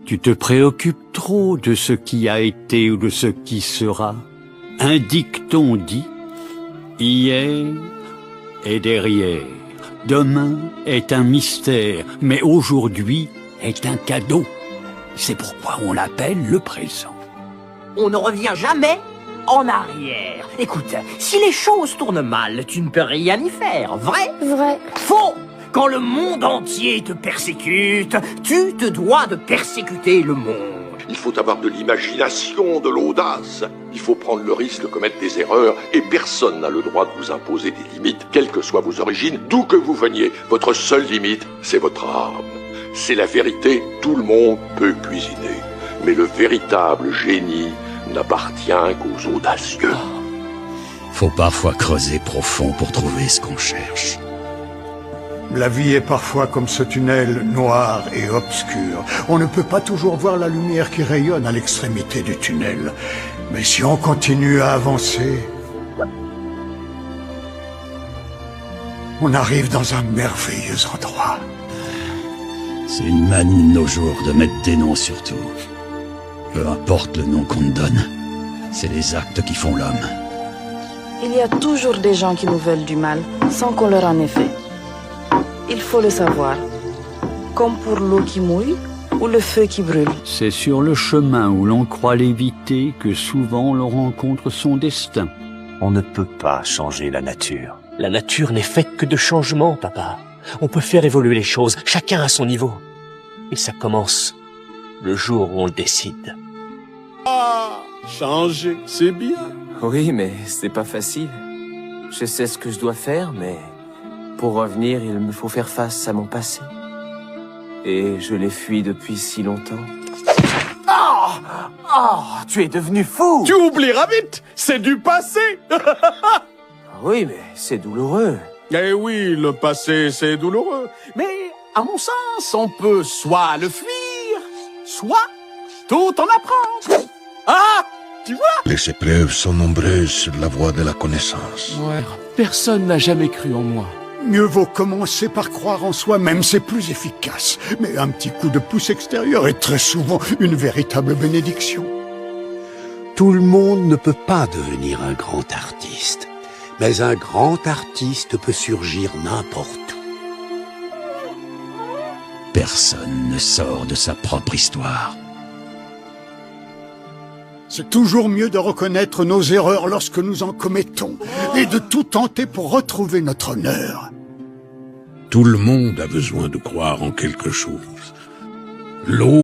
Tu te préoccupes trop de ce qui a été ou de ce qui sera. Un dicton dit « Hier est derrière, demain est un mystère, mais aujourd'hui est un cadeau. » C'est pourquoi on l'appelle le présent. On ne revient jamais en arrière. Écoute, si les choses tournent mal, tu ne peux rien y faire, vrai? Vrai. Faux! Quand le monde entier te persécute, tu te dois de persécuter le monde. Il faut avoir de l'imagination, de l'audace. Il faut prendre le risque de commettre des erreurs et personne n'a le droit de vous imposer des limites, quelles que soient vos origines, d'où que vous veniez. Votre seule limite, c'est votre âme. C'est la vérité, tout le monde peut cuisiner. Mais le véritable génie n'appartient qu'aux audacieux. Faut parfois creuser profond pour trouver ce qu'on cherche. La vie est parfois comme ce tunnel noir et obscur. On ne peut pas toujours voir la lumière qui rayonne à l'extrémité du tunnel. Mais si on continue à avancer, on arrive dans un merveilleux endroit. C'est une manie de nos jours de mettre des noms sur tout. Peu importe le nom qu'on te donne, c'est les actes qui font l'homme. Il y a toujours des gens qui nous veulent du mal, sans qu'on leur en ait fait. Il faut le savoir. Comme pour l'eau qui mouille ou le feu qui brûle. C'est sur le chemin où l'on croit l'éviter que souvent l'on rencontre son destin. On ne peut pas changer la nature. La nature n'est faite que de changements, papa. On peut faire évoluer les choses, chacun à son niveau. Et ça commence le jour où on le décide. Ah, changer, c'est bien. Oui, mais c'est pas facile. Je sais ce que je dois faire, mais pour revenir, il me faut faire face à mon passé. Et je l'ai fui depuis si longtemps. Oh! Oh! Tu es devenu fou! Tu oublieras vite, c'est du passé. Oui, mais c'est douloureux. Eh oui, le passé, c'est douloureux. Mais, à mon sens, on peut soit le fuir, soit tout en apprendre. Ah! Tu vois? Les épreuves sont nombreuses sur la voie de la connaissance. Ouais, personne n'a jamais cru en moi. Mieux vaut commencer par croire en soi-même, c'est plus efficace. Mais un petit coup de pouce extérieur est très souvent une véritable bénédiction. Tout le monde ne peut pas devenir un grand artiste. Mais un grand artiste peut surgir n'importe où. Personne ne sort de sa propre histoire. C'est toujours mieux de reconnaître nos erreurs lorsque nous en commettons et de tout tenter pour retrouver notre honneur. Tout le monde a besoin de croire en quelque chose. L'eau